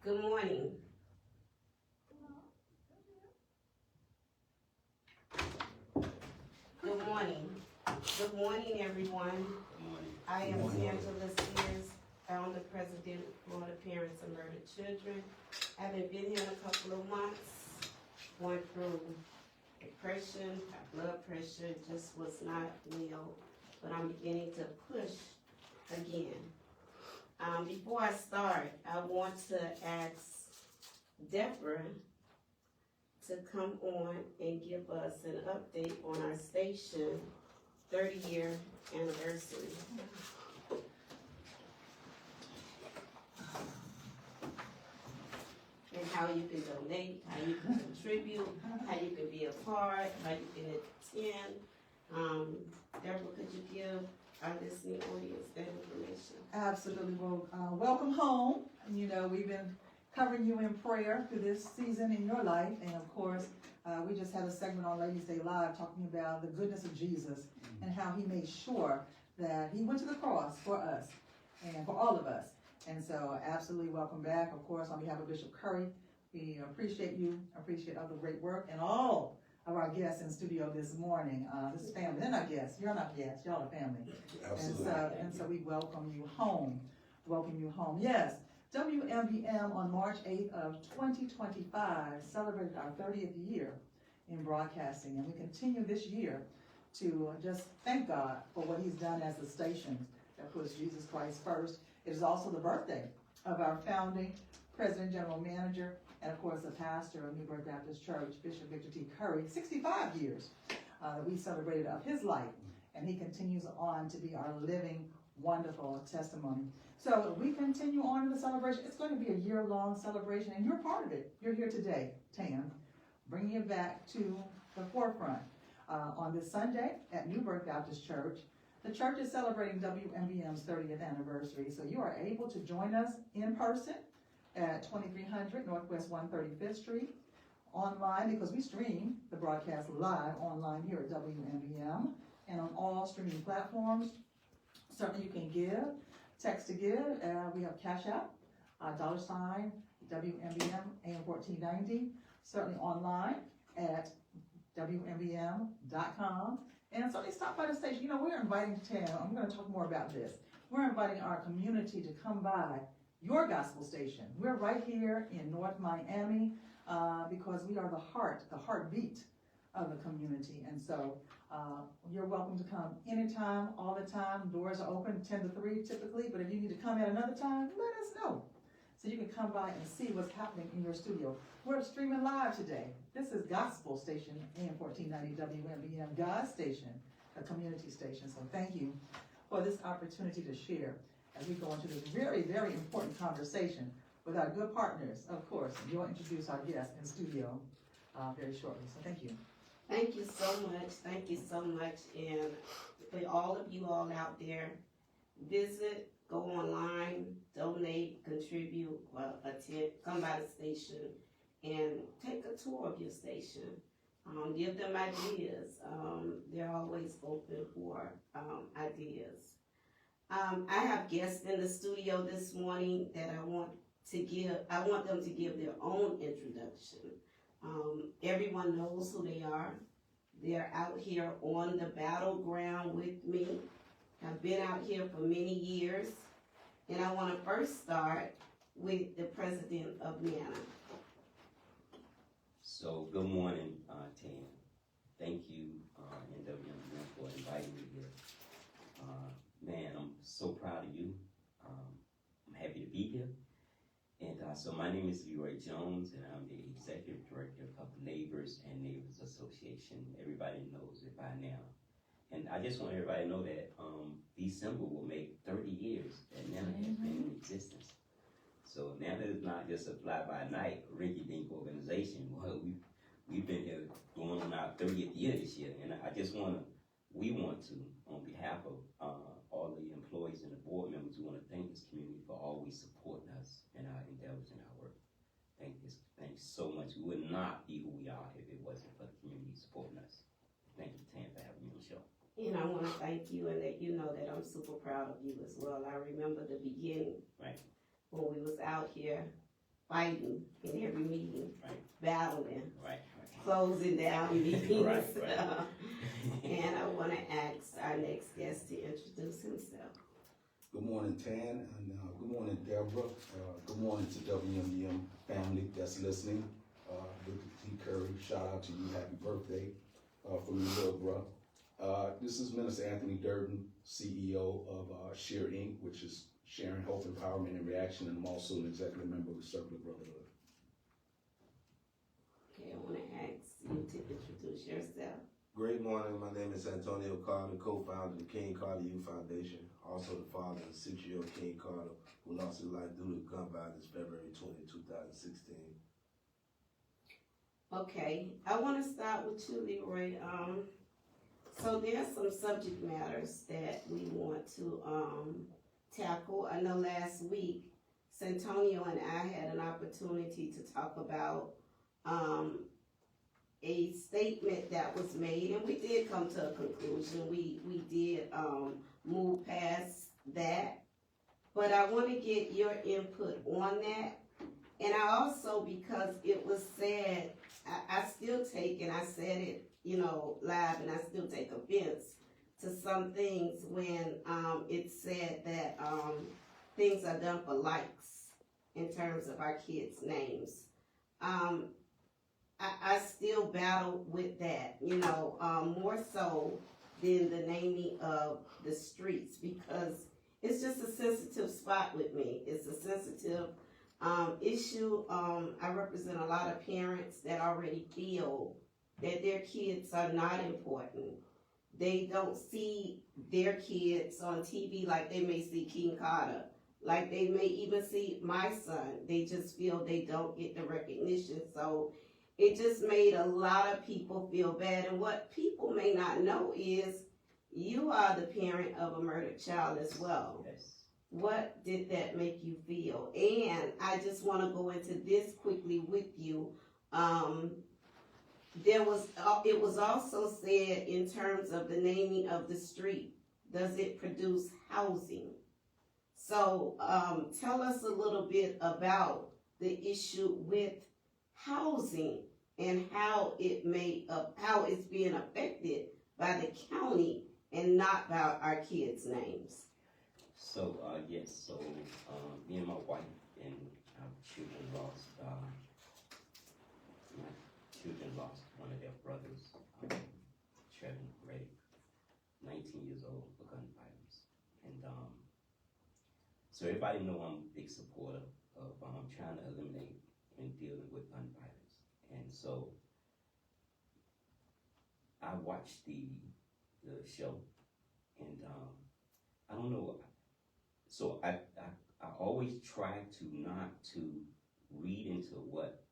Good morning. Good morning. Good morning, everyone. Good morning. I am Tangela Sears, founder, president, Florida Parents of Murdered Children. I haven't been here in a couple of months, going through depression, high blood pressure, just was not well, but I'm beginning to push again. Before I start, I want to ask Deborah to come on and give us an update on our station 30-year anniversary. And how you can donate, how you can contribute, how you can be a part, how you can attend. Deborah, could you give our listening audience that information? Absolutely. Well, welcome home. You know, we've been covering you in prayer through this season in your life. And of course, we just had a segment on Ladies' Day Live talking about the goodness of Jesus and how he made sure that he went to the cross for us and for all of us. And so absolutely welcome back. Of course, on behalf of Bishop Curry, we appreciate you, appreciate all the great work, and all of our guests in studio this morning. This is family. They're not guests. You're not guests. Y'all are family. Absolutely. And so we welcome you home. Welcome you home. Yes, WMBM on March 8th of 2025 celebrated our 30th year in broadcasting, and we continue this year to just thank God for what he's done as a station that puts Jesus Christ first. It is also the birthday of our founding president, general manager, and of course the pastor of Newburgh Baptist Church, Bishop Victor T. Curry, 65 years that we celebrated of his life, and he continues on to be our living, wonderful testimony. So we continue on in the celebration. It's going to be a year-long celebration, and you're part of it. You're here today, Tam, bringing it back to the forefront. On this Sunday at Newburgh Baptist Church, the church is celebrating WMBM's 30th anniversary, so you are able to join us in person at 2300 Northwest 135th Street, online, because we stream the broadcast live online here at WMBM and on all streaming platforms. Certainly you can give, text to give. We have Cash App, $, WMBM, AM 1490. Certainly online at WMBM.com. And certainly stop by the station. You know, we're inviting Tam, I'm going to talk more about this. We're inviting our community to come by your gospel station. We're right here in North Miami because we are the heartbeat of the community. And so you're welcome to come anytime, all the time. Doors are open 10 to 3 typically, but if you need to come at another time, let us know. So you can come by and see what's happening in your studio. We're streaming live today. This is Gospel Station, AM 1490 WMBM, God's station, a community station. So thank you for this opportunity to share as we go into this very, very important conversation with our good partners, of course. You'll introduce our guests in studio very shortly. So thank you. Thank you so much. Thank you so much. And for all of you all out there, visit, go online, donate, contribute, attend, come by the station, and take a tour of your station. Give them ideas. They're always open for ideas. I have guests in the studio this morning that I want them to give their own introduction. Everyone knows who they are. They're out here on the battleground with me. I've been out here for many years. And I want to first start with the president of NANA. So, good morning, Tam. Thank you, NWM, for inviting me here. Man, I'm so proud of you. I'm happy to be here. And so my name is Leroy Jones, and I'm the executive director of Neighbors and Neighbors Association. Everybody knows it by now. And I just want everybody to know that December will make 30 years that NANA has been in existence. So NANA is not just a fly-by-night, rinky-dink organization. Well, we've been here going on our 30th year this year, and we want to, on behalf of all the employees and the board members, we want to thank this community for always supporting us in our endeavors and our work. Thank you so much. We would not be who we are if it wasn't for the community supporting us. Thank you, Tam, for having me on the show. And I want to thank you and let you know that I'm super proud of you as well. I remember the beginning, right, when we was out here fighting in every meeting, Right. battling, Right. closing down meetings. Right, right. And I want to ask our next guest to introduce himself. Good morning, Tan, and good morning, Deborah. Good morning to WMBM family that's listening. Good to see Curry. Shout out to you. Happy birthday from your little bro. This is Minister Anthony Durden, CEO of Share Inc., which is Sharing Hope, Empowerment, and Reaction, and I'm also an executive member of the Circle of Brotherhood. Okay, I want to ask you to introduce yourself. Great morning. My name is Santonio Carter, co-founder of the King Carter Youth Foundation, also the father of 6-year-old King Carter, who lost his life due to gun violence February 20, 2016. Okay, I want to start with you, Leroy. So there's some subject matters that we want to tackle. I know last week, Santonio and I had an opportunity to talk about a statement that was made, and we did come to a conclusion. We did move past that, but I want to get your input on that. And I also, because it was said, I still take, and I said it, live, and I still take offense to some things when it's said that things are done for likes in terms of our kids' names. I still battle with that, more so than the naming of the streets, because it's just a sensitive spot with me. It's a sensitive issue. I represent a lot of parents that already feel that their kids are not important. They don't see their kids on TV like they may see King Carter, like they may even see my son. They just feel they don't get the recognition. So it just made a lot of people feel bad. And what people may not know is you are the parent of a murdered child as well. Yes. What did that make you feel? And I just want to go into this quickly with you. It was also said in terms of the naming of the street, does it produce housing? So tell us a little bit about the issue with housing and how it's being affected by the county and not by our kids' names. So, yes, me and my wife and our children lost one of their brothers, Trevin Reddick, 19 years old, for gun violence. And so everybody know I'm a big supporter of trying to eliminate and dealing with gun violence. And so I watched the show, and I don't know. So I always try to not to read into what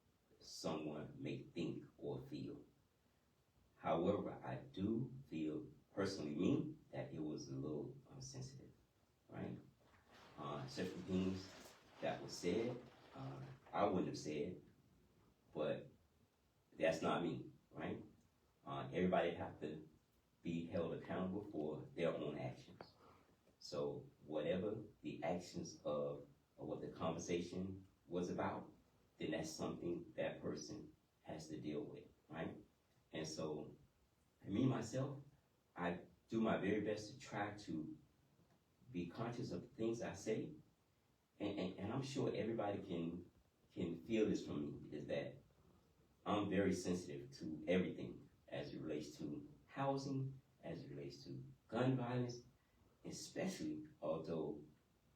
someone may think or feel. However, I do feel, personally me, that it was a little sensitive, right? Certain things that was said, I wouldn't have said, but that's not me, right? Everybody have to be held accountable for their own actions. So whatever the actions of what the conversation was about, then that's something that person has to deal with, right? And so, me, myself, I do my very best to try to be conscious of the things I say, and I'm sure everybody can feel this from me, is that I'm very sensitive to everything as it relates to housing, as it relates to gun violence, especially although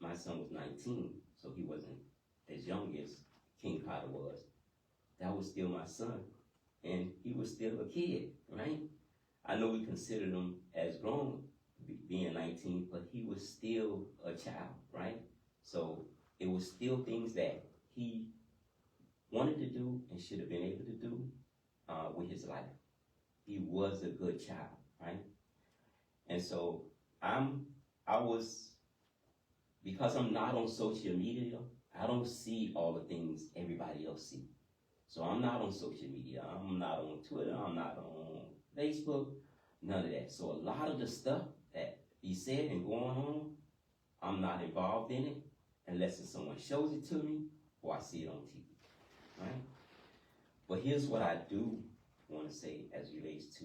my son was 19, so he wasn't as young as King Carter was. That was still my son, and he was still a kid, right? I know we considered him as grown, being 19, but he was still a child, right? So it was still things that he wanted to do and should have been able to do with his life. He was a good child, right? And so because I'm not on social media, I don't see all the things everybody else see. So I'm not on social media, I'm not on Twitter, I'm not on Facebook, none of that. So a lot of the stuff that he said and going on, I'm not involved in it unless if someone shows it to me or I see it on TV. right? But here's what I do want to say as relates to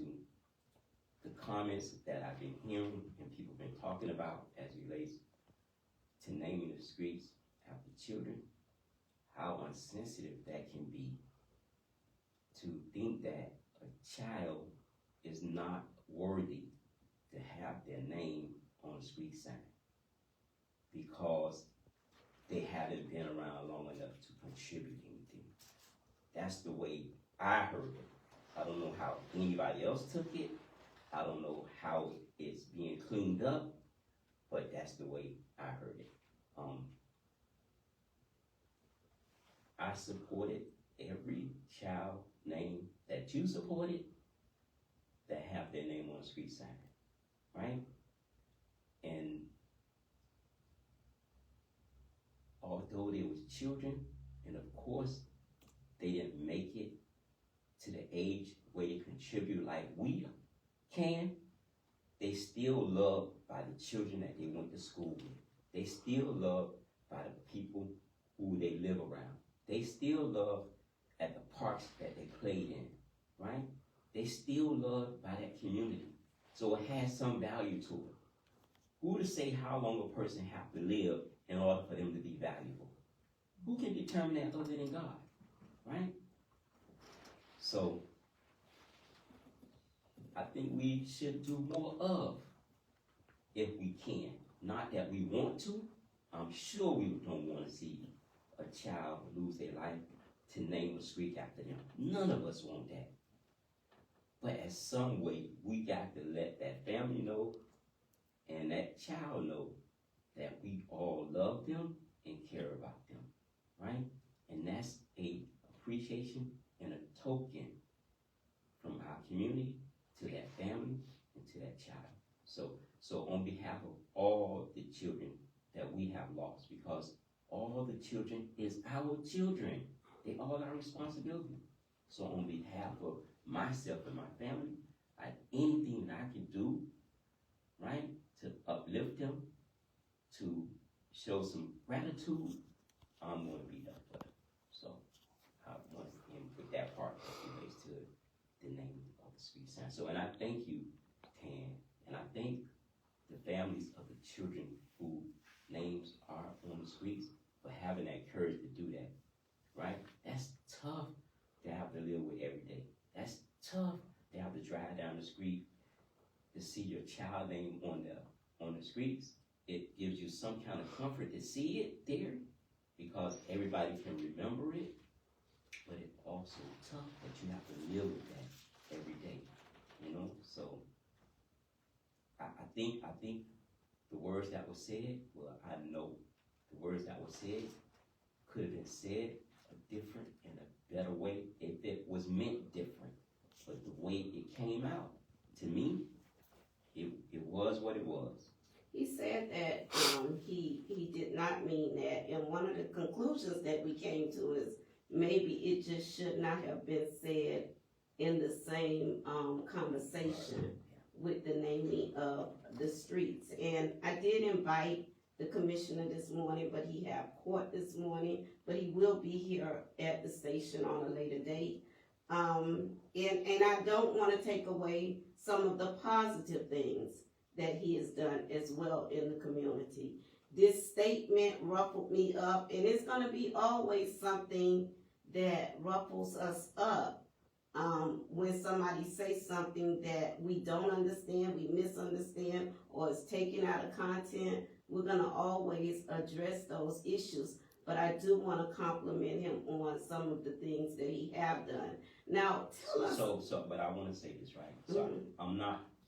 the comments that I've been hearing and people been talking about as relates to naming the streets after children, how insensitive that can be to think that a child is not worthy to have their name on a street sign because they haven't been around long enough to contribute anything. That's the way I heard it. I don't know how anybody else took it. I don't know how it's being cleaned up, but that's the way I heard it. I supported every child name that you supported that have their name on a street sign, right? And although they was children, and of course they didn't make it to the age where they contribute like we can, they still loved by the children that they went to school with. They still loved by the people who they live around. They still love at the parks that they played in, right? They still loved by that community. So it has some value to it. Who to say how long a person have to live in order for them to be valuable? Who can determine that other than God, right? So I think we should do more of if we can. Not that we want to. I'm sure we don't want to see a child lose their life to name a street after them. None of us want that. But in some way, we got to let that family know and that child know that we all love them and care about them, right? And that's a appreciation and a token from our community to that family and to that child. So on behalf of all the children that we have lost, because all the children is our children. They all our responsibility. So on behalf of myself and my family, anything that I can do, right, to uplift them, to show some gratitude, I'm going to be done for them. So I want to end with that part that relates to the name of the street sign. So, and I thank you, Tan, and I thank the families of the children whose names are on the streets for having that courage to do that, right? That's tough to have to live with every day. That's tough to have to drive down the street to see your child name on the streets. It gives you some kind of comfort to see it there because everybody can remember it, but it's also tough that you have to live with that every day, you know? So I think the words that were said, well, I know the words that were said could have been said a different and a better way if it was meant different. But the way it came out, to me, it was what it was. He said that he did not mean that, and one of the conclusions that we came to is maybe it just should not have been said in the same conversation with the naming of the streets. And I did invite the commissioner this morning, but he had court this morning, but he will be here at the station on a later date. And I don't want to take away some of the positive things that he has done as well in the community. This statement ruffled me up, and it's going to be always something that ruffles us up when somebody says something that we don't understand, we misunderstand, or is taken out of content. We're going to always address those issues, but I do want to compliment him on some of the things that he have done. Now, tell us. But I want to say this, right? So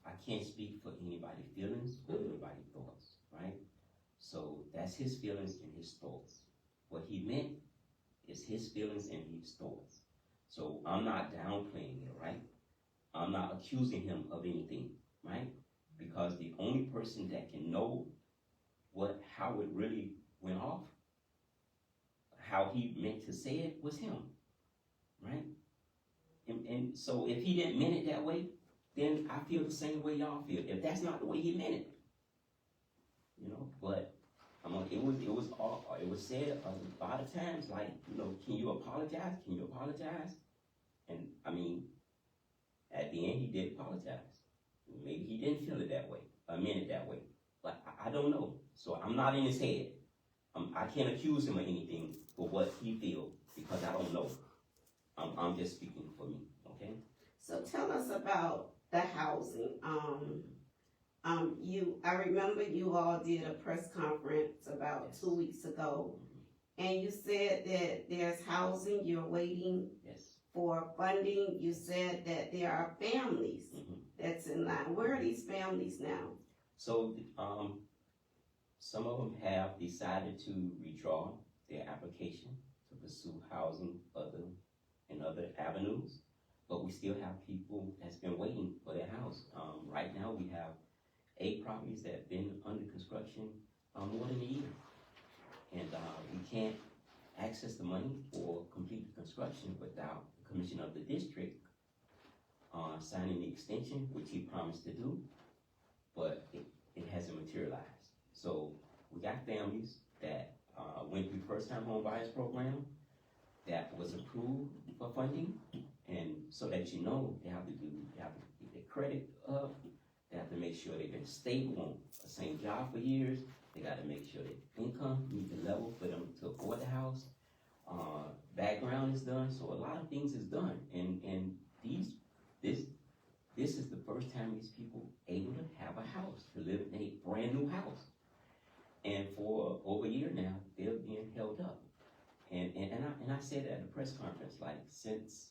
I can't speak for anybody's feelings or anybody's thoughts, right? So that's his feelings and his thoughts. What he meant is his feelings and his thoughts. So I'm not downplaying it, right? I'm not accusing him of anything, right? Because the only person that can know how it really went off, how he meant to say it, was him, right? And so if he didn't mean it that way, then I feel the same way y'all feel. If that's not the way he meant it, you know. But It was said a lot of times, like, you know, can you apologize? Can you apologize? And I mean, at the end, he did apologize. Maybe he didn't feel it that way, meant it that way, but I don't know. So I'm not in his head. I can't accuse him of anything for what he feels because I don't know. I'm just speaking for me, okay? So tell us about the housing. I remember you all did a press conference about 2 weeks ago, and you said that there's housing, you're waiting Yes. for funding. You said that there are families that's in line. Where are these families now? So, some of them have decided to withdraw their application to pursue housing in other avenues, but we still have people that's been waiting for their house. Right now, we have 8 properties that have been under construction more than a year. And we can't access the money or complete the construction without the commissioner of the district signing the extension, which he promised to do, but it hasn't materialized. So we got families that went through first-time home buyers program that was approved for funding, and so that you know, they have to get their credit up. They have to make sure they've been stable on the same job for years. They got to make sure their income meets the level for them to afford the house. Background is done, so a lot of things is done. And this is the first time these people able to have a house, to live in a brand new house. And for over a year now, they're being held up. And I said at the press conference, like, since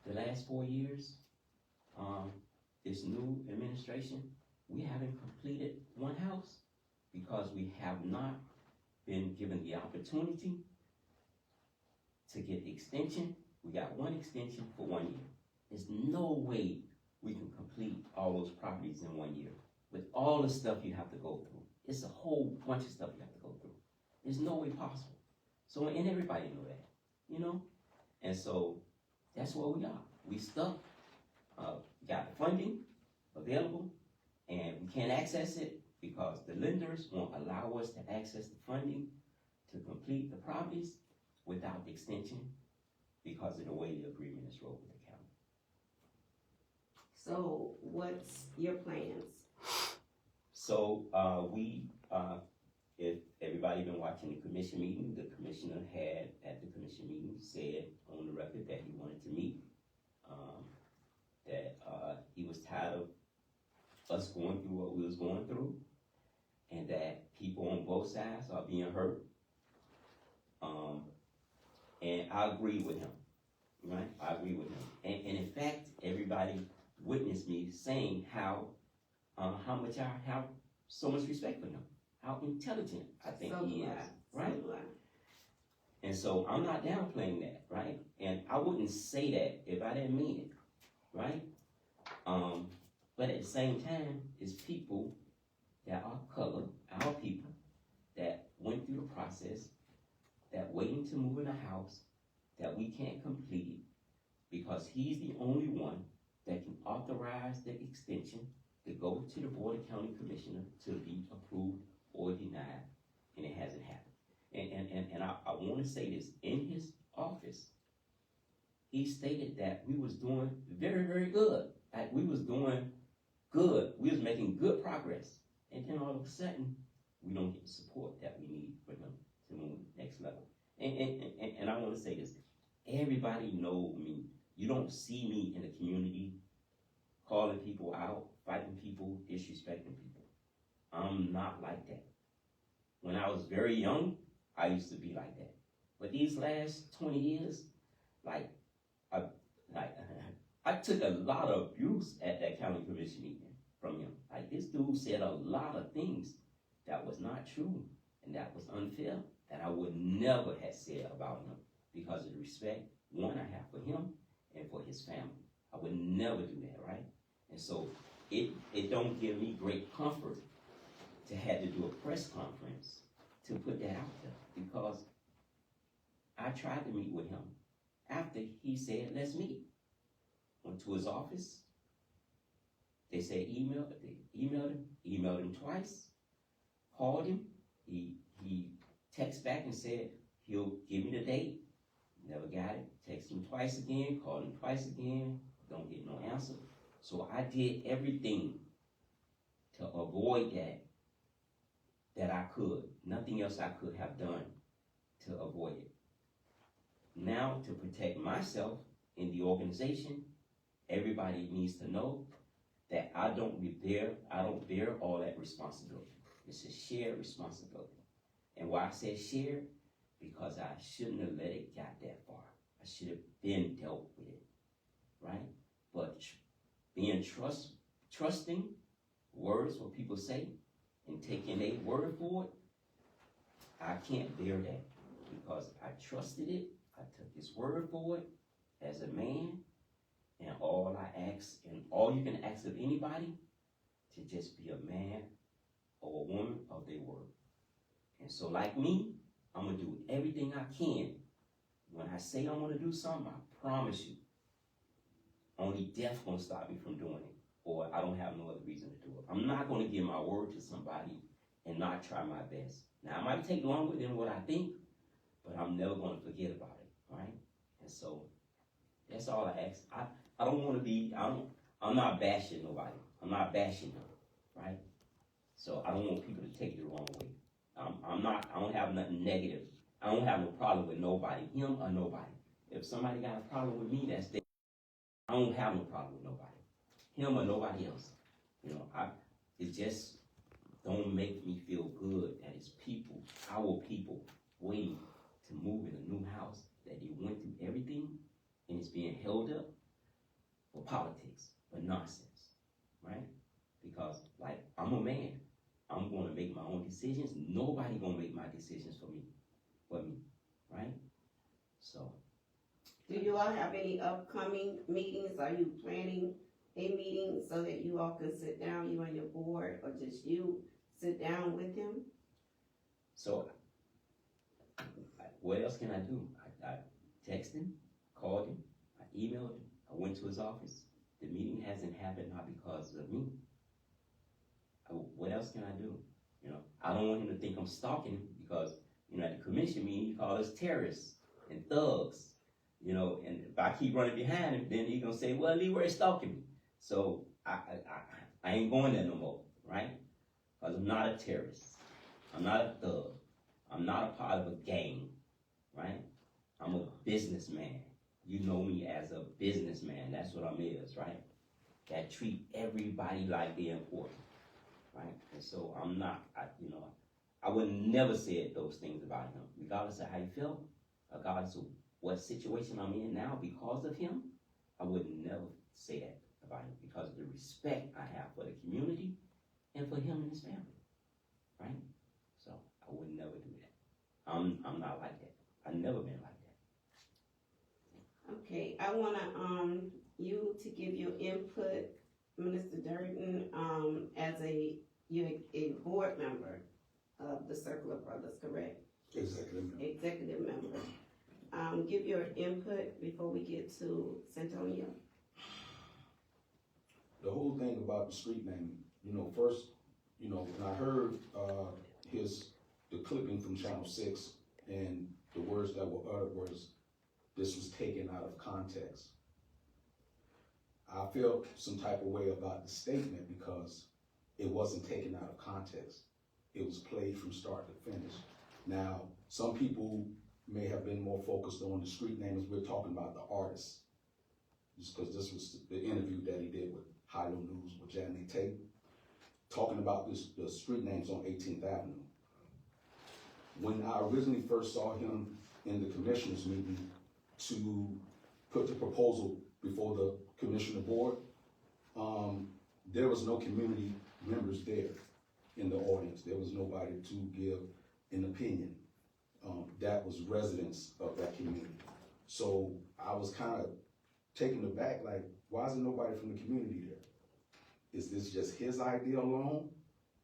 the last 4 years, this new administration, we haven't completed one house because we have not been given the opportunity to get the extension. We got one extension for 1 year. There's no way we can complete all those properties in 1 year with all the stuff you have to go through. It's a whole bunch of stuff you have to go through. There's no way possible. So, and everybody know that, you know? And so, that's where we are. We stuck. Got the funding available, and we can't access it because the lenders won't allow us to access the funding to complete the properties without the extension because of the way the agreement is wrote with the county. So what's your plans? So if everybody been watching the commission meeting, the commissioner had at the commission meeting said on the record that he wanted to meet. That he was tired of us going through what we was going through, and that people on both sides are being hurt. And I agree with him, right? I agree with him. And in fact, everybody witnessed me saying how much I have so much respect for him, how intelligent I think he is, right? And so I'm not downplaying that, right? And I wouldn't say that if I didn't mean it, right? But at the same time, it's people that are colored, our people, that went through the process, that waiting to move in a house that we can't complete because he's the only one that can authorize the extension to go to the Board of County Commissioner to be approved or denied, and it hasn't happened. And I want to say this, in his office, he stated that we was doing very, very good. Like, we was doing good. We was making good progress. And then all of a sudden, we don't get the support that we need for them to move next level. And I want to say this. Everybody know me. You don't see me in the community calling people out, fighting people, disrespecting people. I'm not like that. When I was very young, I used to be like that. But these last 20 years, I took a lot of abuse at that county commission meeting from him. Like, this dude said a lot of things that was not true and that was unfair that I would never have said about him because of the respect, one, I have for him and for his family. I would never do that, right? And so it don't give me great comfort to have to do a press conference to put that out there because I tried to meet with him after he said, let's meet. Went to his office. They said emailed him twice, called him. He He texted back and said he'll give me the date. Never got it. Texted him twice again, called him twice again, don't get no answer. So I did everything to avoid that I could. Nothing else I could have done to avoid it. Now, to protect myself in the organization, everybody needs to know that I don't bear all that responsibility. It's a shared responsibility. And why I say shared? Because I shouldn't have let it got that far. I should have been dealt with it, right? But being trusting words, what people say, and taking their word for it, I can't bear that because I trusted it. I took his word for it as a man, and all I ask, and all you can ask of anybody, to just be a man or a woman of their word. And so like me, I'm gonna do everything I can. When I say I'm gonna do something, I promise you, only death gonna stop me from doing it, or I don't have no other reason to do it. I'm not gonna give my word to somebody and not try my best. Now, it might take longer than what I think, but I'm never gonna forget about it, right? And so, that's all I ask. I don't wanna be, I'm not bashing nobody. I'm not bashing them, right? So I don't want people to take it the wrong way. I don't have nothing negative. I don't have no problem with nobody, him or nobody. If somebody got a problem with me, that's their, I don't have no problem with nobody, him or nobody else. You know, it just don't make me feel good that it's people, our people, waiting to move in a new house, that they went through everything, and it's being held up for politics, for nonsense, right? Because, like, I'm a man. I'm going to make my own decisions. Nobody going to make my decisions for me, right? So. Do you all have any upcoming meetings? Are you planning a meeting so that you all can sit down, you and your board, or just you sit down with him? So, what else can I do? I texted him, called him, I emailed him, I went to his office. The meeting hasn't happened not because of me. What else can I do? You know, I don't want him to think I'm stalking him because, you know, at the commission meeting, he called us terrorists and thugs, you know, and if I keep running behind him, then he's gonna say, well, Leroy's stalking me. So I ain't going there no more, right? Because I'm not a terrorist. I'm not a thug. I'm not a part of a gang, right? I'm a businessman. You know me as a businessman. That's what I'm is, right? That treat everybody like they're important. Right? And so I'm not, I would never say those things about him, regardless of how he felt, regardless of what situation I'm in now because of him. I would never say that about him because of the respect I have for the community and for him and his family, right? So I would never do that. I'm not like that. I've never been like that. Okay, I wanna you to give your input, Minister Durden, as you're a board member of the Circle of Brothers, correct? Executive member. Executive member. Give your input before we get to Santonio. The whole thing about the street name, first, when I heard the clipping from Channel 6 and the words that were uttered was, this was taken out of context. I felt some type of way about the statement because it wasn't taken out of context. It was played from start to finish. Now, some people may have been more focused on the street names. We're talking about the artists. Just because this was the interview that he did with Hilo News with Janelle Tate, talking about the street names on 18th Avenue. When I originally first saw him in the commissioners meeting to put the proposal before the commissioner board, there was no community members there in the audience. There was nobody to give an opinion. That was residents of that community. So I was kind of taken aback, like, why isn't nobody from the community there? Is this just his idea alone,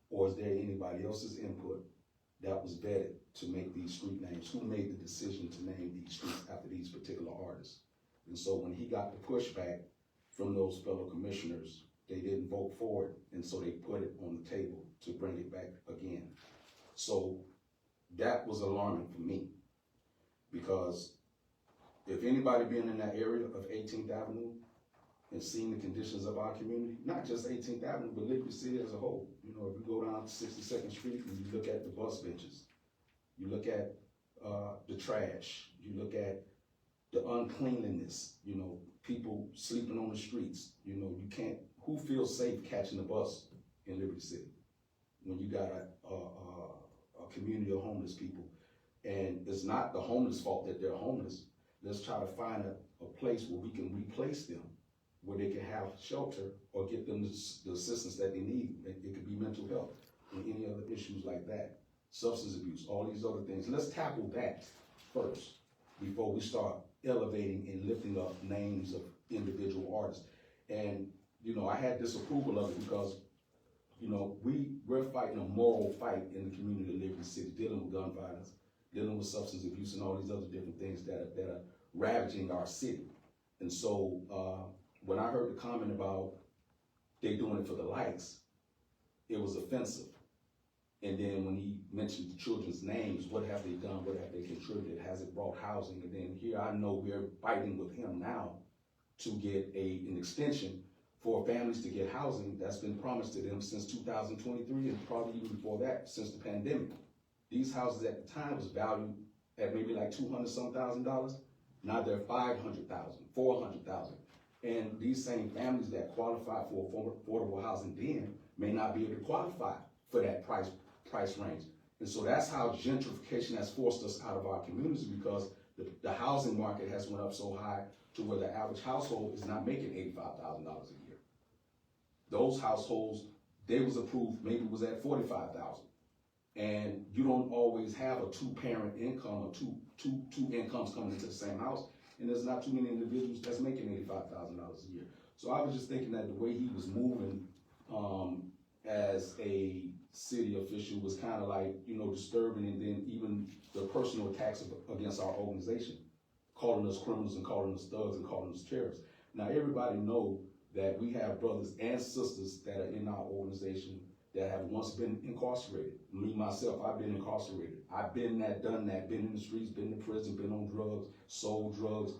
or is there anybody else's input that was vetted to make these street names? Who made the decision to name these streets after these particular artists? And so when he got the pushback from those fellow commissioners, they didn't vote for it, and so they put it on the table to bring it back again. So that was alarming for me, because if anybody been in that area of 18th Avenue and seen the conditions of our community, not just 18th Avenue, but Liberty City as a whole. You know, if you go down to 62nd Street and you look at the bus benches, you look at the trash, you look at the uncleanliness, you know, people sleeping on the streets, you know, you can't, who feels safe catching the bus in Liberty City when you got a community of homeless people? And it's not the homeless fault that they're homeless. Let's try to find a place where we can replace them, where they can have shelter or get them the assistance that they need. It could be mental health and any other issues like that, substance abuse, all these other things. Let's tackle that first before we start elevating and lifting up names of individual artists. And, you know, I had disapproval of it because, you know, we're fighting a moral fight in the community of Liberty City, dealing with gun violence, dealing with substance abuse and all these other different things that are ravaging our city. And so when I heard the comment about they doing it for the likes, it was offensive. And then when he mentioned the children's names, what have they done? What have they contributed? Has it brought housing? And then here I know we're fighting with him now to get an extension for families to get housing that's been promised to them since 2023 and probably even before that, since the pandemic. These houses at the time was valued at maybe like $200,000. Now they're $500,000, $400,000. And these same families that qualify for affordable housing then may not be able to qualify for that price range. And so that's how gentrification has forced us out of our communities, because the housing market has went up so high to where the average household is not making $85,000 a year. Those households, they was approved, maybe was at $45,000. And you don't always have a two-parent income or two incomes coming into the same house. And there's not too many individuals that's making $85,000 a year. So I was just thinking that the way he was moving as a city official was kind of like, you know, disturbing. And then even the personal attacks against our organization, calling us criminals and calling us thugs and calling us terrorists. Now everybody know that we have brothers and sisters that are in our organization that have once been incarcerated. Me, myself, I've been incarcerated. I've been that, done that, been in the streets, been in prison, been on drugs, sold drugs.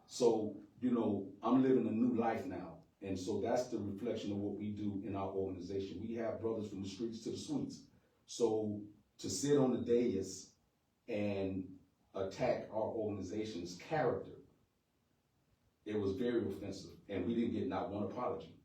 So, you know, I'm living a new life now. And so that's the reflection of what we do in our organization. We have brothers from the streets to the suites. So to sit on the dais and attack our organization's character, it was very offensive. And we didn't get not one apology.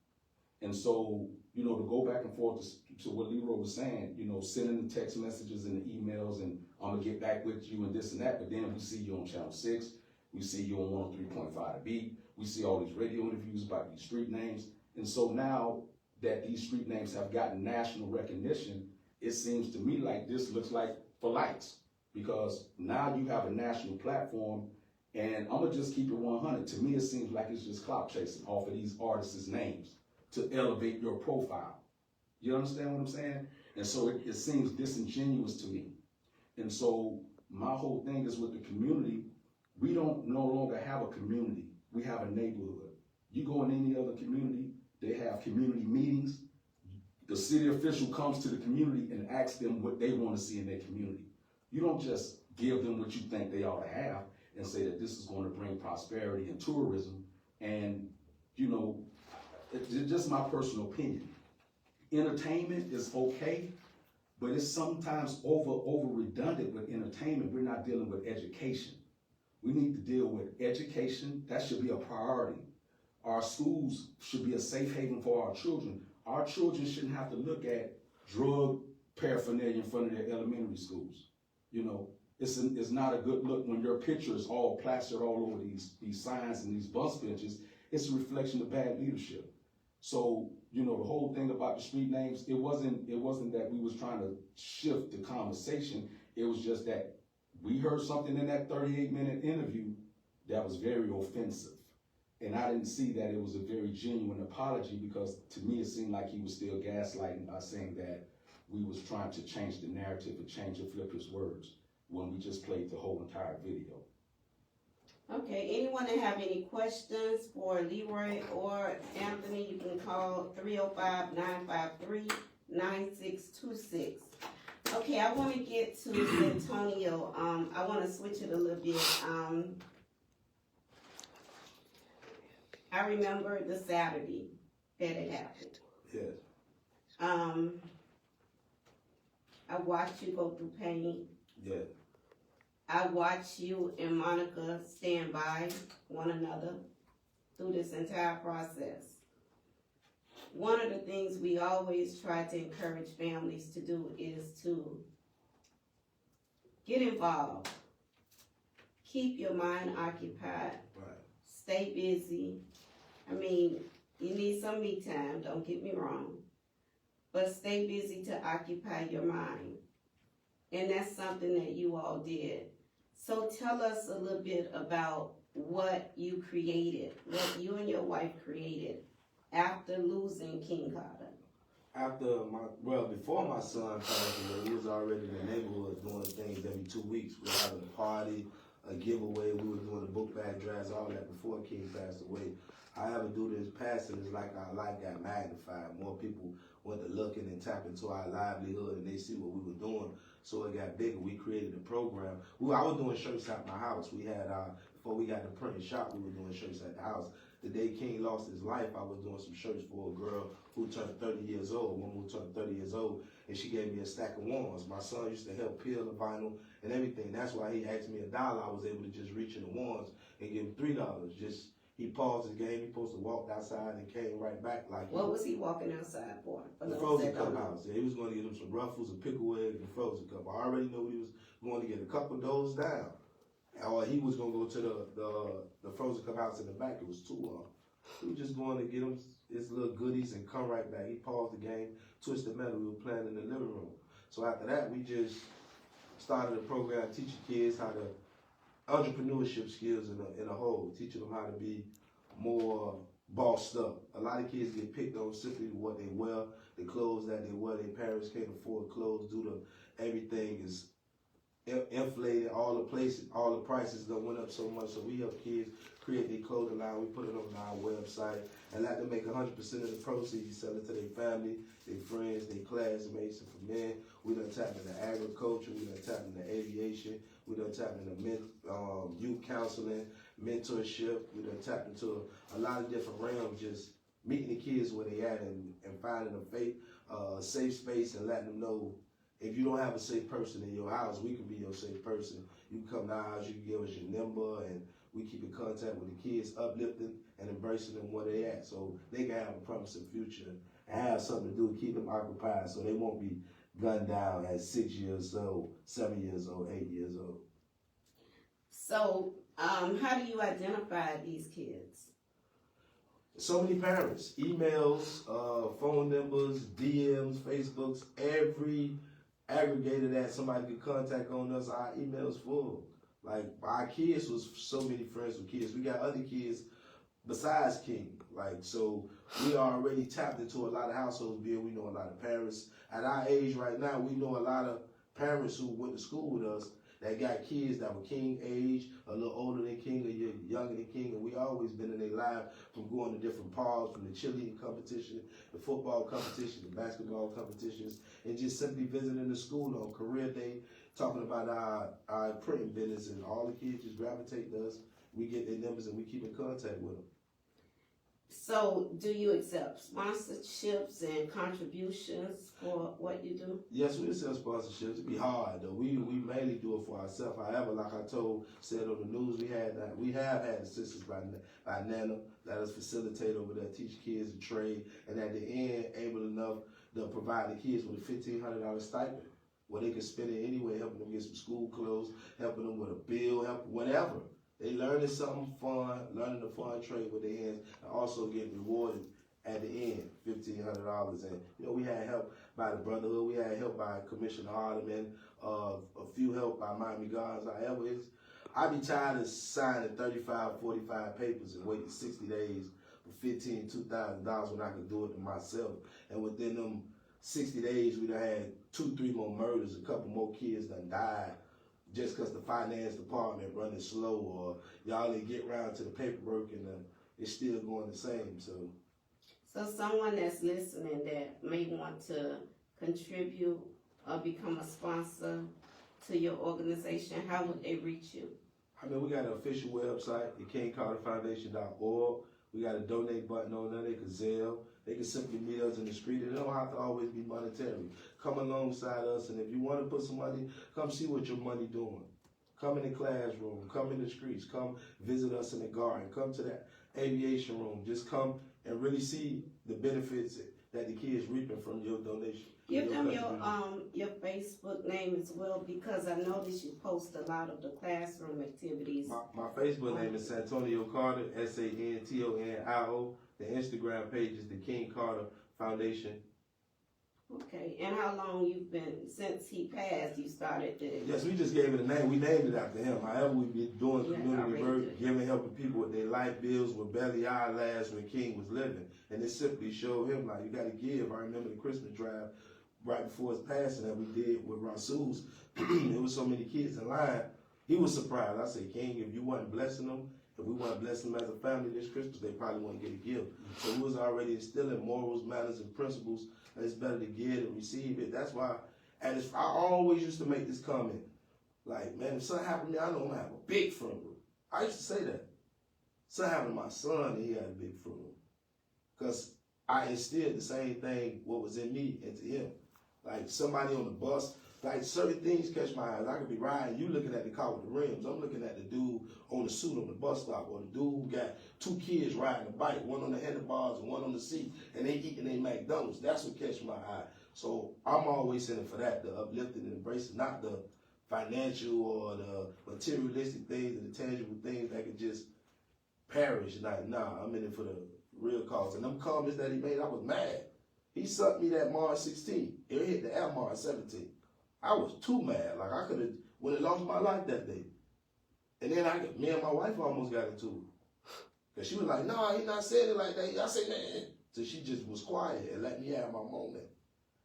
And so, you know, to go back and forth to what Leroy was saying, you know, sending the text messages and the emails and I'm gonna get back with you and this and that, but then we see you on Channel 6, we see you on 103.5 The Beat, we see all these radio interviews about these street names. And so now that these street names have gotten national recognition, it seems to me like this looks like for likes, because now you have a national platform. And I'm gonna just keep it 100. To me, it seems like it's just clout chasing off of these artists' names to elevate your profile. You understand what I'm saying? And so it seems disingenuous to me. And so my whole thing is with the community, we don't no longer have a community. We have a neighborhood. You go in any other community, they have community meetings. The city official comes to the community and asks them what they want to see in their community. You don't just give them what you think they ought to have and say that this is going to bring prosperity and tourism. And, you know, it's just my personal opinion. Entertainment is okay, but it's sometimes over redundant with entertainment. We're not dealing with education. We need to deal with education. That should be a priority. Our schools should be a safe haven for our children. Our children shouldn't have to look at drug paraphernalia in front of their elementary schools. You know, it's not a good look when your picture is all plastered all over these signs and these bus benches. It's a reflection of bad leadership. So, you know, the whole thing about the street names, it wasn't that we was trying to shift the conversation. It was just that we heard something in that 38-minute interview that was very offensive. And I didn't see that it was a very genuine apology, because to me it seemed like he was still gaslighting by saying that we was trying to change the narrative and change and flip his words when we just played the whole entire video. Okay, anyone that have any questions for Leroy or Anthony, you can call 305-953-9626. Okay, I wanna get to Santonio, I wanna switch it a little bit, I remember the Saturday that it happened. Yes. I watched you go through pain. Yes. I watched you and Monica stand by one another through this entire process. One of the things we always try to encourage families to do is to get involved. Keep your mind occupied. Right. Stay busy. I mean, you need some me time, don't get me wrong. But stay busy to occupy your mind. And that's something that you all did. So tell us a little bit about what you created, what you and your wife created after losing King Carter. Before my son passed away, we was already in the neighborhood doing things every 2 weeks. We were having a party, a giveaway, we were doing the book bag drives, all that before King passed away. However, due to his passing, it's like our life got magnified. More people went to looking and tap into our livelihood, and they see what we were doing. So it got bigger. We created a program. I was doing shirts at my house. We had before we got the printing shop, we were doing shirts at the house. The day King lost his life, I was doing some shirts for a girl who turned 30 years old, one who turned 30 years old, and she gave me a stack of wands. My son used to help peel the vinyl and everything. That's why he asked me $1. I was able to just reach in the wands and give him $3. He paused his game. He supposed to walk outside and came right back like. What was he walking outside for? The frozen cup house. Yeah, he was going to get him some Ruffles, a pickle egg, and a frozen cup. I already knew he was going to get a couple of those down. Or he was going to go to the frozen cup house in the back. It was 2 of them. He was just going to get him his little goodies and come right back. He paused the game, twisted metal. We were playing in the living room. So after that, we just started a program teaching kids how to entrepreneurship skills in a whole, teaching them how to be more bossed up. A lot of kids get picked on simply what they wear, the clothes that they wear. Their parents can't afford clothes due to everything is inflated. All the prices that went up so much. So we help kids create their clothing line. We put it on our website and let them make 100% of the proceeds, sell it to their family, their friends, their classmates. And for men, we done tap into agriculture, we done tap into aviation, we done tap into youth counseling, mentorship. We done tap into a lot of different realms, just meeting the kids where they at and finding a safe space and letting them know if you don't have a safe person in your house, we can be your safe person. You can come to our house, you can give us your number, and we keep in contact with the kids, uplifting and embracing them where they at so they can have a promising future and have something to do, keep them occupied so they won't be gunned down at 6 years old, 7 years old, 8 years old. So, how do you identify these kids? So many parents, emails, phone numbers, DMs, Facebooks, every aggregator that somebody could contact on us, our emails full. Like, our kids was so many friends with kids. We got other kids besides King. Like, so we already tapped into a lot of households, we know a lot of parents. At our age right now, we know a lot of parents who went to school with us that got kids that were King age, a little older than King, a year younger than King, and we always been in their life from going to different parks, from the cheerleading competition, the football competition, the basketball competitions, and just simply visiting the school on career day, talking about our printing business, and all the kids just gravitate to us. We get their numbers and we keep in contact with them. So, do you accept sponsorships and contributions for what you do? Yes, we accept sponsorships. It'd be hard though. We mainly do it for ourselves. However, like I said on the news, we have had assistance by Nana, let us facilitate over there, teach kids to trade, and at the end, able enough to provide the kids with a $1,500 stipend where they can spend it anyway, helping them get some school clothes, helping them with a bill, whatever. They learning something fun, learning the fun trade with their hands, and also getting rewarded at the end, $1,500. And, we had help by the Brotherhood. We had help by Commissioner Hardemon, a few help by Miami Guards. However, I'd be tired of signing 35, 45 papers and waiting 60 days for $1,500, $2,000 when I could do it to myself. And within them 60 days, we done had 2, 3 more murders, a couple more kids done died. Just because the finance department running slow, or y'all didn't get around to the paperwork, and it's still going the same. So someone that's listening that may want to contribute become a sponsor to your organization, how would they reach you? I mean, we got an official website, the KingCarterFoundation.org. We got a donate button on there. They can Zelle. They can simply meet us in the street. It don't have to always be monetary. Come alongside us, and if you want to put some money, come see what your money doing. Come in the classroom. Come in the streets. Come visit us in the garden. Come to that aviation room. Just come and really see the benefits that the kids reaping from your donation. Give them your Facebook name as well, because I noticed you post a lot of the classroom activities. My Facebook name is Santonio Carter, Santonio. The Instagram page is the King Carter Foundation. Okay, and how long you've been, since he passed, you started the... Yes, we just gave it a name. We named it after him. However, we been doing community work, giving, helping people with their life bills, with barely our lives when King was living. And it simply showed him, like, you got to give. I remember the Christmas drive right before his passing that we did with Rasul's. There was so many kids in line. He was surprised. I said, King, if you wasn't blessing them, if we want to bless them as a family this Christmas, they probably wouldn't get a gift. So we was already instilling morals, manners, and principles. And it's better to give and receive it. That's why, and I always used to make this comment, like, man, if something happened to me, I know I'm gonna have a big funeral. I used to say that. Something happened to my son, and he had a big funeral, because I instilled the same thing what was in me into him. Like somebody on the bus, like certain things catch my eyes. I could be riding, you looking at the car with the rims. I'm looking at the dude on the suit on the bus stop, or the dude who got two kids riding a bike, one on the handlebars and one on the seat, and they eating their McDonald's. That's what catch my eye. So I'm always in it for that, the uplifting and embracing, not the financial or the materialistic things and the tangible things that could just perish. Like, nah, I'm in it for the real cause. And them comments that he made, I was mad. He sucked me that March 16th. It hit the air March 17th. I was too mad. Like, I could have lost my life that day. And then me and my wife almost got into it. Because she was like, no, he not saying it like that. I said, man. So she just was quiet and let me have my moment.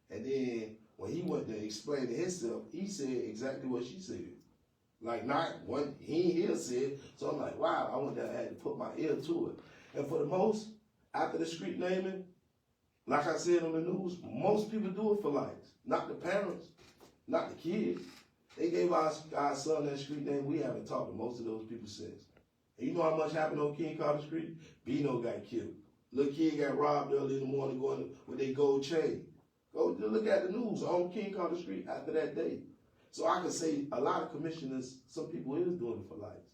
And then when he went to explain to himself, he said exactly what she said. Like, not one, he ain't here said. So I'm like, wow, I went there and had to put my ear to it. And for the most, after the street naming, like I said on the news, most people do it for likes. Not the parents, not the kids. They gave our son that street name. We haven't talked to most of those people since. And you know how much happened on King Carter Street? Bino got killed. Little kid got robbed early in the morning going with their gold chain. Go look at the news on King Carter Street after that day. So I can say a lot of commissioners, some people is doing it for likes.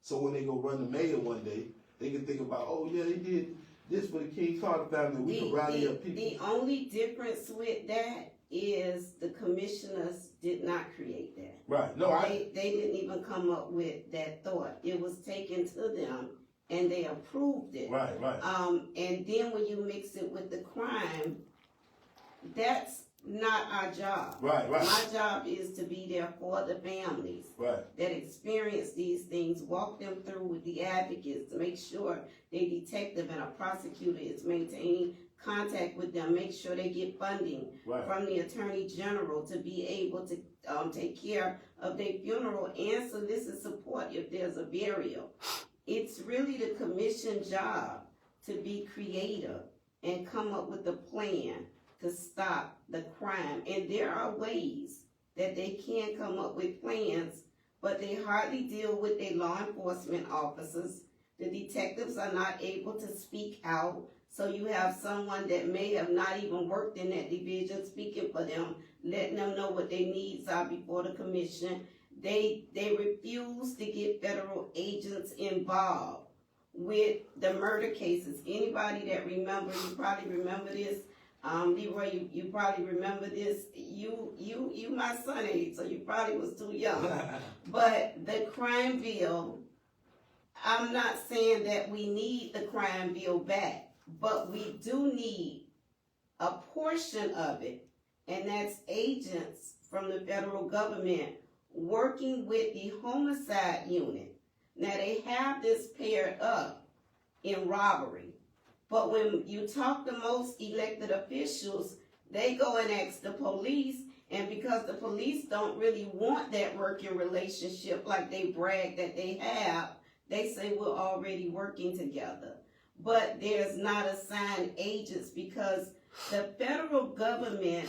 So when they go run the mayor one day, they can think about, oh yeah, they did this for the King Carter family. We can rally up people. The only difference with that is the commissioners did not create that. Right. No, they didn't even come up with that thought. It was taken to them and they approved it. Right. And then when you mix it with the crime, that's not our job. Right. My job is to be there for the families that experience these things, walk them through with the advocates to make sure the detective and a prosecutor is maintaining contact with them, make sure they get funding from the Attorney General to be able to take care of their funeral and solicit support if there's a burial. It's really the commission job to be creative and come up with a plan to stop the crime. And there are ways that they can come up with plans, but they hardly deal with their law enforcement officers. The detectives are not able to speak out. So you have someone that may have not even worked in that division speaking for them, letting them know what their needs are before the commission. They refuse to get federal agents involved with the murder cases. Anybody that remember, you probably remember this. Leroy, you probably remember this. You my son age, so you probably was too young. But the crime bill, I'm not saying that we need the crime bill back. But we do need a portion of it, and that's agents from the federal government working with the homicide unit. Now, they have this paired up in robbery, but when you talk to most elected officials, they go and ask the police, and because the police don't really want that working relationship like they brag that they have, they say we're already working together. But there's not assigned agents because the federal government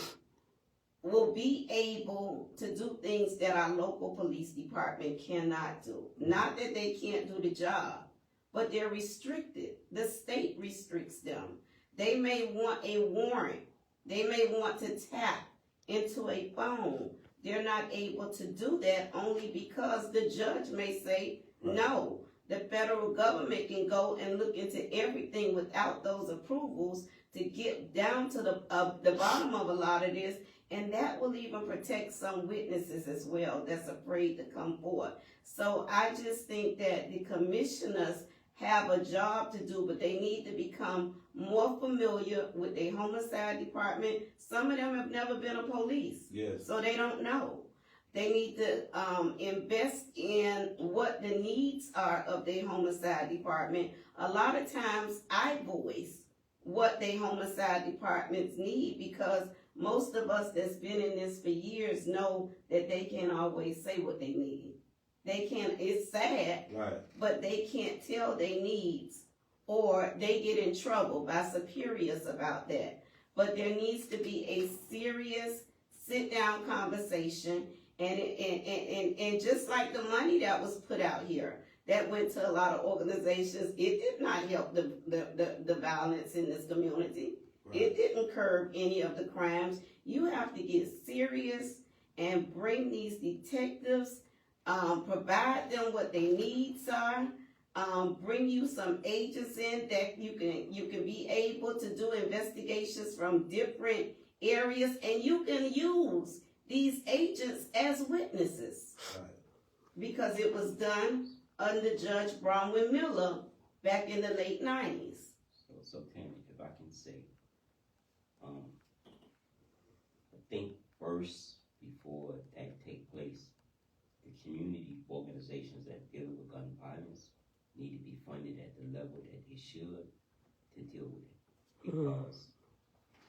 will be able to do things that our local police department cannot do. Not that they can't do the job, but they're restricted. The state restricts them. They may want a warrant. They may want to tap into a phone. They're not able to do that only because the judge may say, no, the federal government can go and look into everything without those approvals to get down to the bottom of a lot of this, and that will even protect some witnesses as well that's afraid to come forward. So I just think that the commissioners have a job to do, but they need to become more familiar with the homicide department. Some of them have never been a police, Yes. so they don't know. They need to invest in what the needs are of their homicide department. A lot of times I voice what their homicide departments need, because most of us that's been in this for years know that they can't always say what they need. They can't, it's sad, Right. but they can't tell their needs, or they get in trouble by superiors about that. But there needs to be a serious sit-down conversation, and just like the money that was put out here, that went to a lot of organizations, it did not help the violence in this community. Right. It didn't curb any of the crimes. You have to get serious and bring these detectives, provide them what their needs are, bring you some agents in that you can be able to do investigations from different areas, and you can use these agents as witnesses. Right. Because it was done under Judge Bronwyn Miller back in the late 90s. So Tammy, if I can say, I think first, before that take place, the community organizations that deal with gun violence need to be funded at the level that they should to deal with it. Because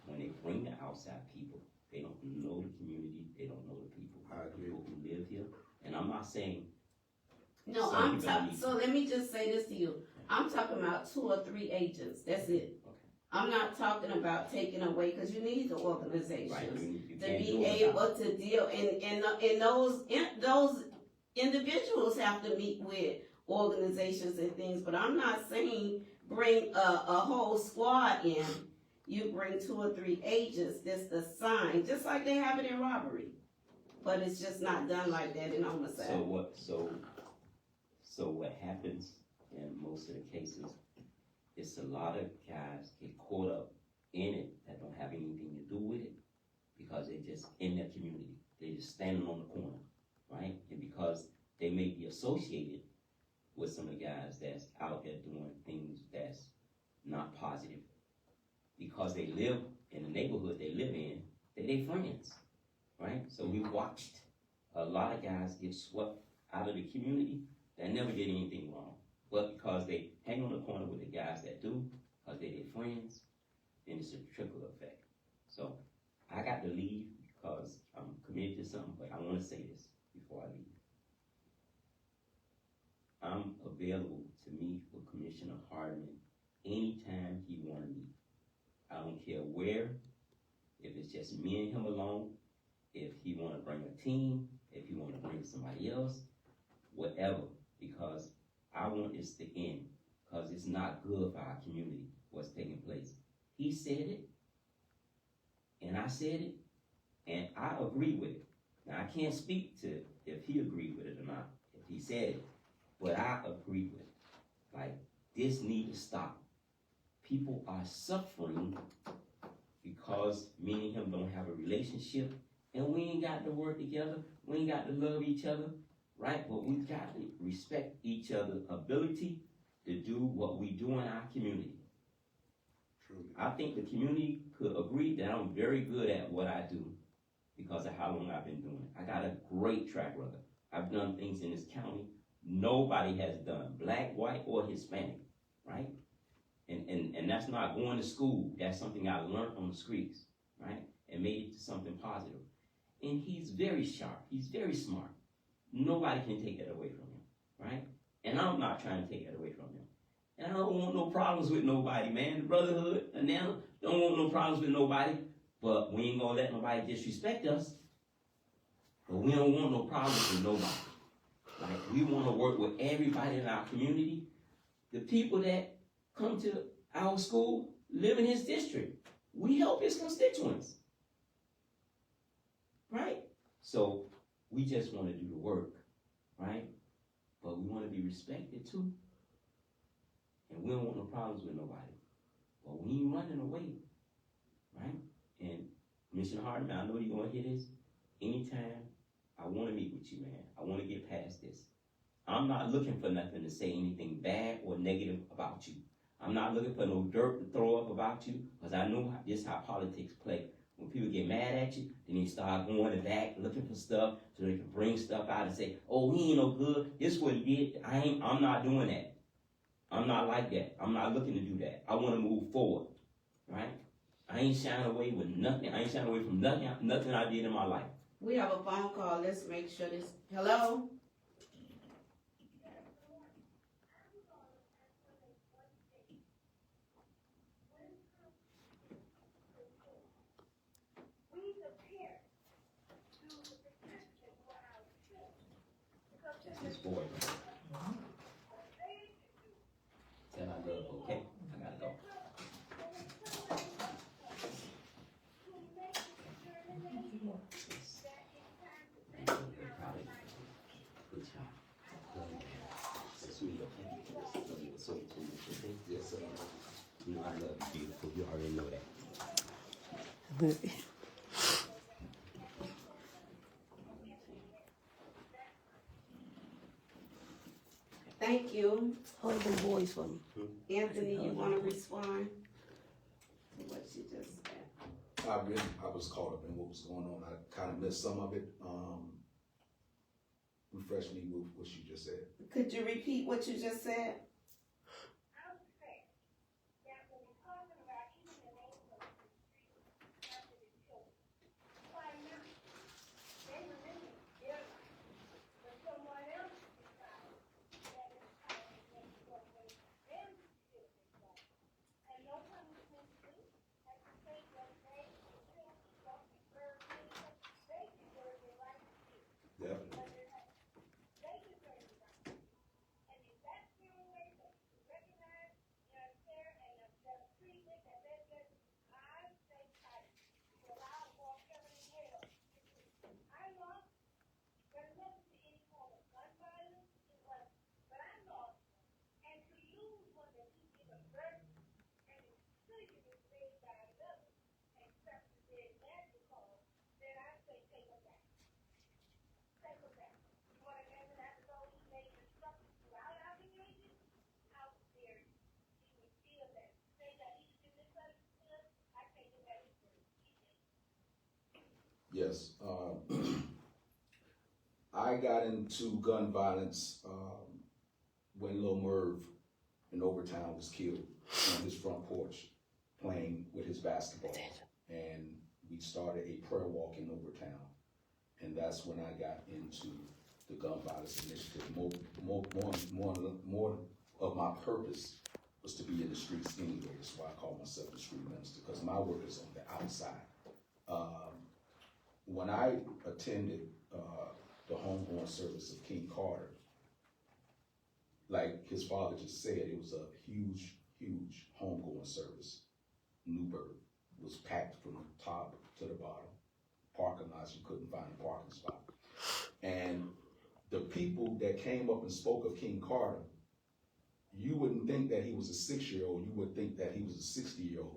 when they bring the outside people, they don't know the community, they don't know the people, I agree. people who live here. And I'm not saying No, some people need- so let me just say this to you. I'm talking about 2 or 3 agents, that's it. Okay. I'm not talking about taking away, because you need the organizations. Right, you To can't do be it able without- to deal, and those individuals have to meet with organizations and things, but I'm not saying bring a whole squad in. You bring 2 or 3 agents that's assigned, just like they have it in robbery. But it's just not done like that in homicide. So what happens in most of the cases, it's a lot of guys get caught up in it that don't have anything to do with it, because they're just in their community. They're just standing on the corner, right? And because they may be associated with some of the guys that's out there doing things that's not positive, because they live in the neighborhood they live in, they're their friends, right? So we watched a lot of guys get swept out of the community that never did anything wrong, but because they hang on the corner with the guys that do, because they're their friends, then it's a trickle effect. So I got to leave because I'm committed to something, but I want to say this before I leave. I'm available to meet with Commissioner Hardemon anytime he want to meet. I don't care where, if it's just me and him alone, if he want to bring a team, if he want to bring somebody else, whatever, because I want this to end, because it's not good for our community, what's taking place. He said it, and I said it, and I agree with it. Now, I can't speak to if he agreed with it or not, if he said it, but I agree with it. Like, this need to stop. People are suffering because me and him don't have a relationship, and we ain't got to work together, we ain't got to love each other, right? But we got to respect each other's ability to do what we do in our community. True. I think the community could agree that I'm very good at what I do because of how long I've been doing it. I got a great track record. I've done things in this county nobody has done, black, white, or Hispanic, right? And that's not going to school. That's something I learned on the streets, right? And made it to something positive. And he's very sharp. He's very smart. Nobody can take that away from him, right? And I'm not trying to take that away from him. And I don't want no problems with nobody, man. The Brotherhood and them don't want no problems with nobody. but we ain't gonna let nobody disrespect us. But we don't want no problems with nobody. Like, we wanna work with everybody in our community. The people that come to our school live in his district. We help his constituents. Right? So, we just wanna do the work, right? But we wanna be respected too. And we don't want no problems with nobody. But we ain't running away, right? And Commissioner Hardemon, I know you're gonna hear this. Anytime, I wanna meet with you, man. I wanna get past this. I'm not looking for nothing to say anything bad or negative about you. I'm not looking for no dirt to throw up about you, because I know this is how politics play. When people get mad at you, then they start going back, looking for stuff, so they can bring stuff out and say, oh, he ain't no good, this what he did. I'm not doing that. I'm not like that. I'm not looking to do that. I want to move forward, right? I ain't shying away with nothing. I ain't shying away from nothing I did in my life. We have a phone call. Let's make sure this. Hello? This boy. Tell I love, okay? I gotta go. Good job. Sweet, okay? So, yes, sir. You know I love you, beautiful. You already know that. Thank you. Hold them boys for me. Anthony, you want to respond to what she just said? I was caught up in what was going on. I kind of missed some of it. Refresh me with what you just said. Could you repeat what you just said? Yes. I got into gun violence when Lil Merv in Overtown was killed on his front porch playing with his basketball. And we started a prayer walk in Overtown. And that's when I got into the gun violence initiative. More of my purpose was to be in the streets anyway. That's why I call myself a street minister, because my work is on the outside. When I attended the homeborn service of King Carter, like his father just said, it was a huge, huge homegoing service. Newburgh was packed from the top to the bottom. Parking lots, you couldn't find a parking spot. And the people that came up and spoke of King Carter, you wouldn't think that he was a 6-year-old, you would think that he was a 60-year-old.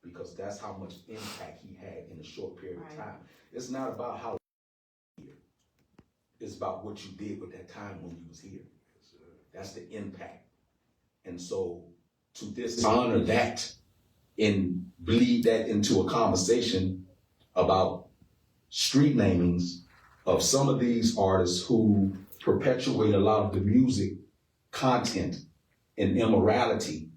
Because that's how much impact he had in a short period of time. It's not about how here. It's about what you did with that time when you was here. That's the impact. And so to dishonor that and bleed that into a conversation about street namings of some of these artists who perpetuate a lot of the music content and immorality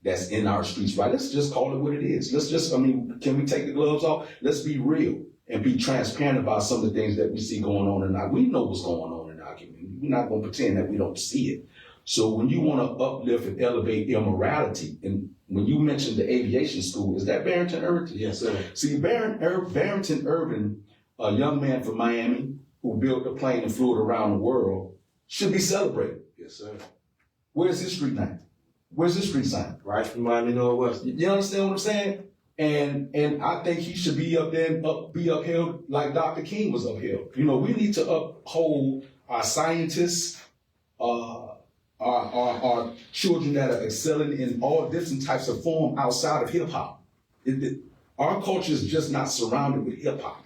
that's in our streets, right? Let's just call it what it is. Can we take the gloves off? Let's be real and be transparent about some of the things that we see going on in our, we know what's going on in our community. We're not gonna pretend that we don't see it. So when you want to uplift and elevate immorality, and when you mentioned the aviation school, is that Barrington Irvin? Yes, sir. See, Barrington Irvin, a young man from Miami who built a plane and flew it around the world, should be celebrated. Yes, sir. Where's his street name? Where's his street sign? Right from Miami Northwest. You understand what I'm saying? And I think he should be up there and be upheld like Dr. King was upheld. You know, we need to uphold our scientists, our children that are excelling in all different types of form outside of hip hop. Our culture is just not surrounded with hip hop.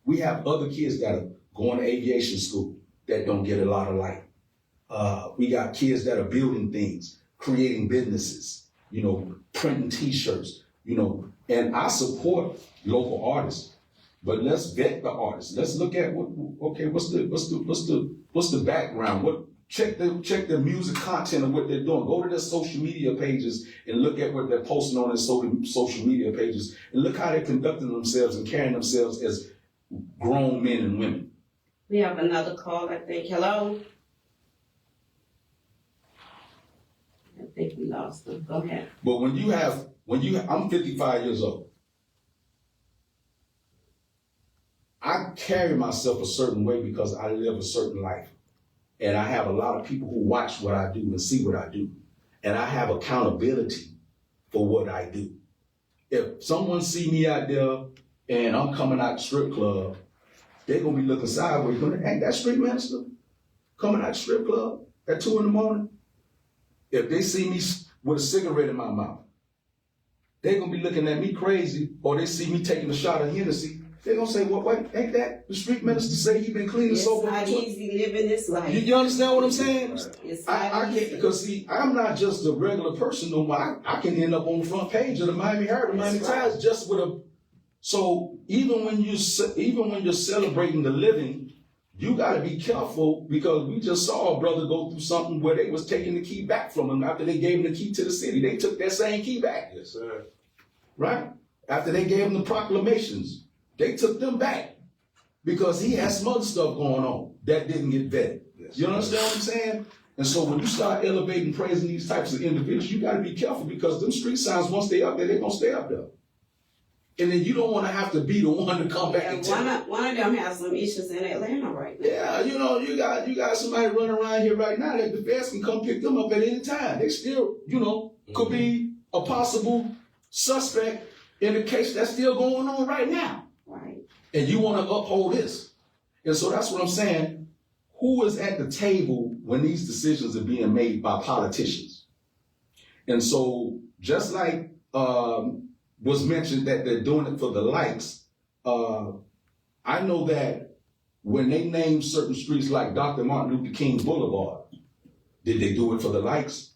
We have other kids that are going to aviation school that don't get a lot of light. We got kids that are building things, creating businesses, you know, printing T-shirts, you know. And I support local artists, but let's vet the artists. Let's look at what's the background? Check the music content of what they're doing. Go to their social media pages and look at what they're posting on their social media pages, and look how they're conducting themselves and carrying themselves as grown men and women. We have another call, I think. Hello? I think we lost them. Go ahead. But I'm 55 years old. I carry myself a certain way because I live a certain life. And I have a lot of people who watch what I do and see what I do. And I have accountability for what I do. If someone see me out there and I'm coming out the strip club, they're going to be looking sideways. Ain't that street minister coming out the strip club at 2 a.m? If they see me with a cigarette in my mouth, they're going to be looking at me crazy, or they see me taking a shot of Hennessy. They're going to say, well, wait, ain't that the street minister say he been clean and sober? It's not easy living this life. You understand what I'm saying? It's I not can't, easy. because see, I'm not just a regular person no more. I can end up on the front page of the Miami Herald, Miami Times, just with a. So even when you're celebrating the living, you got to be careful, because we just saw a brother go through something where they was taking the key back from him after they gave him the key to the city. They took that same key back. Yes, sir. Right? After they gave him the proclamations, they took them back because he had some other stuff going on that didn't get vetted. Yes, You understand what I'm saying? And so when you start elevating, praising these types of individuals, you got to be careful, because them street signs, once they up there, they're going to stay up there. And then you don't want to have to be the one to come back and tell. One of them has some issues in Atlanta right now. Yeah, you know, you got somebody running around here right now that the feds can come pick them up at any time. They still, you know, could be a possible suspect in a case that's still going on right now. Right. And you want to uphold this. And so that's what I'm saying. Who is at the table when these decisions are being made by politicians? And so just like was mentioned that they're doing it for the likes, I know that when they named certain streets like Dr. Martin Luther King Boulevard, did they do it for the likes?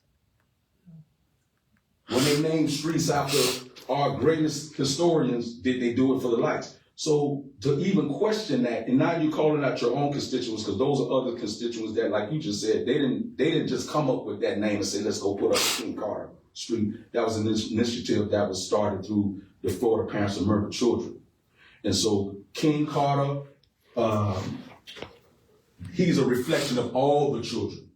When they named streets after our greatest historians, did they do it for the likes? So to even question that, and now you're calling out your own constituents, because those are other constituents that, like you just said, they didn't just come up with that name and say, let's go put up King Carter Street. That was an initiative that was started through the Florida Parents of Murdered Children. And so King Carter, he's a reflection of all the children.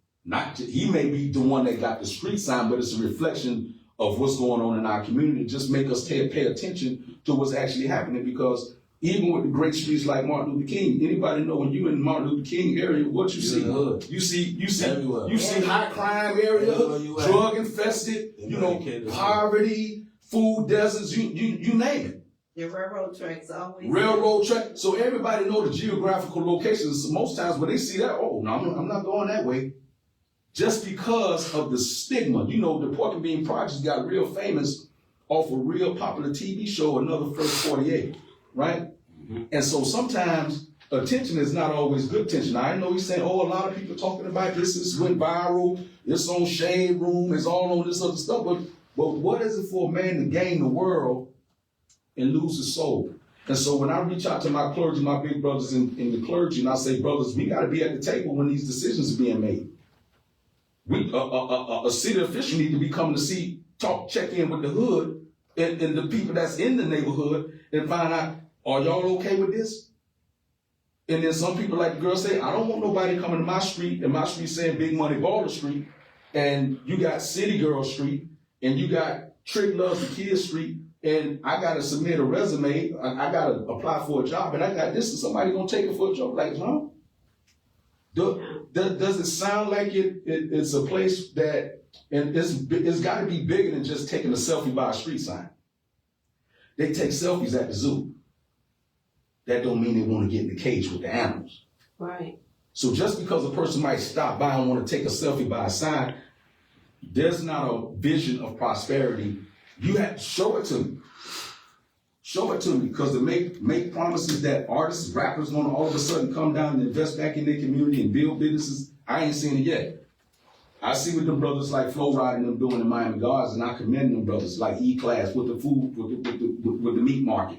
He may be the one that got the street sign, but it's a reflection of what's going on in our community. Just make us pay attention to what's actually happening, because even with the great streets like Martin Luther King, anybody know when you in the Martin Luther King area, what you see? Hood. You see Everywhere. You see high crime area, drug infested, you know, poverty, food deserts, you name it. The railroad tracks always. Railroad track. So everybody know the geographical locations. Most times when they see that, oh, no, I'm not going that way. Just because of the stigma. You know, the Pork and Bean Projects got real famous off a real popular TV show, Another First 48, right? Mm-hmm. And so sometimes attention is not always good attention. I know he's saying, oh, a lot of people talking about this went viral, it's on Shade Room, it's all on this other stuff, but what is it for a man to gain the world and lose his soul? And so when I reach out to my clergy, my big brothers in the clergy, and I say, brothers, we got to be at the table when these decisions are being made. A city official need to be coming to see, talk, check in with the hood and the people that's in the neighborhood and find out, are y'all okay with this? And then some people, like the girl say, I don't want nobody coming to my street and my street saying Big Money Baller Street. and you got City Girl Street, and you got Trick Loves the Kids Street, and I gotta submit a resume, I gotta apply for a job, and I got this, and somebody gonna take it for a job, like, huh? Does it sound like it's a place that, and it's gotta be bigger than just taking a selfie by a street sign. They take selfies at the zoo. That don't mean they wanna get in the cage with the animals. Right. So just because a person might stop by and want to take a selfie by a sign, there's not a vision of prosperity. You have to show it to me. Show it to me, because to make promises that artists, rappers gonna all of a sudden come down and invest back in their community and build businesses, I ain't seen it yet. I see what them brothers like Flo Rida and them doing in Miami Gardens, and I commend them brothers like E-Class with the food, with the meat market,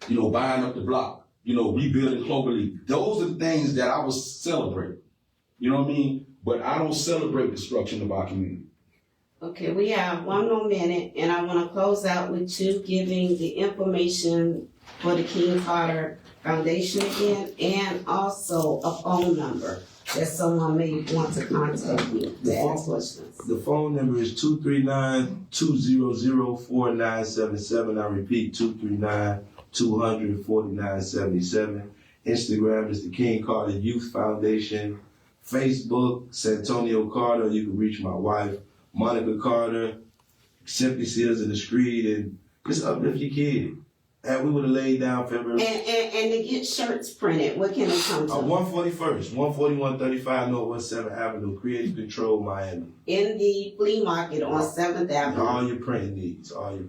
you know, buying up the block. You know, rebuilding Cloverleaf. Those are the things that I will celebrate. You know what I mean? But I don't celebrate destruction of our community. Okay, we have one more minute, and I want to close out with you giving the information for the King Carter Foundation again, and also a phone number that someone may want to contact you to ask questions. The phone number is 239-200-4977. I repeat, 239-200-4977. Instagram is the King Carter Youth Foundation. Facebook, Santonio Carter. You can reach my wife, Monica Carter. Simply Sears in the street, and just uplift your kid. And we would have laid down February. And to get shirts printed, what can it come to? 141st, 14135 Northwest 7th Avenue, Creative Control, Miami. In the flea market on 7th Avenue. All your printing needs, And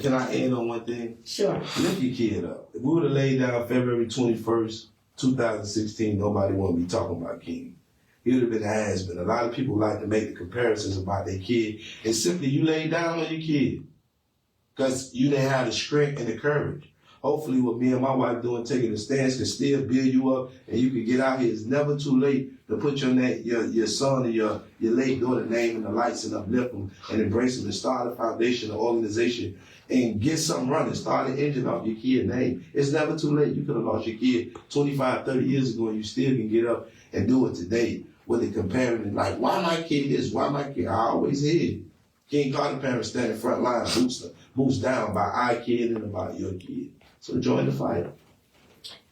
can I end on one thing? Sure. Lift your kid up. If we would have laid down February 21st, 2016, nobody would be talking about King. He would have been a has-been. A lot of people like to make the comparisons about their kid. And simply, you laid down on your kid. Because you didn't have the strength and the courage. Hopefully what me and my wife doing, taking the stance, can still build you up and you can get out here. It's never too late to put your name, your son and your late daughter name in the lights and uplift them and embrace them and start a foundation, an organization, and get something running. Start an engine off your kid's name. It's never too late. You could have lost your kid 25, 30 years ago and you still can get up and do it today. With it comparing it like, why my kid this, why my kid? I always hear King Carter parents standing front line, boots down by our kid and about your kid. So join the fight.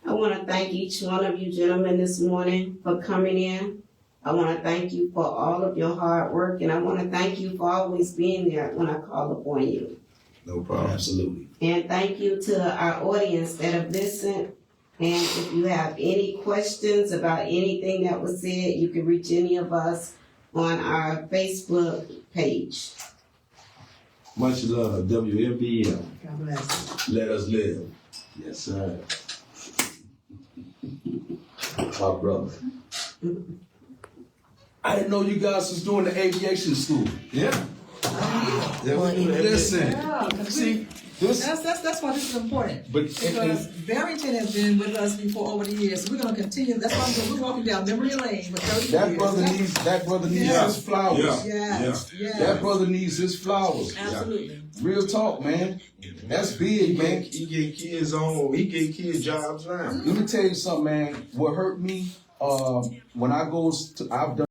I want to thank each one of you gentlemen this morning for coming in. I want to thank you for all of your hard work, and I want to thank you for always being there when I call upon you. No problem. Absolutely. And thank you to our audience that have listened. And if you have any questions about anything that was said, you can reach any of us on our Facebook page. Much love, WMBM. God bless. Let us live. Yes, sir. Our brother. I didn't know you guys was doing the aviation school. Yeah. Listen. Yeah, See, this, that's why this is important. but Because Barrington has been with us before over the years. So we're going to continue. That's why we're walking down memory lane for 30 that years. brother needs Yeah. his flowers. Yeah. Yes. That brother needs his flowers. Absolutely. Real talk, man. That's big, man. He get kids on. He get kids jobs now. Let me tell you something, man. What hurt me, when I goes to, I've done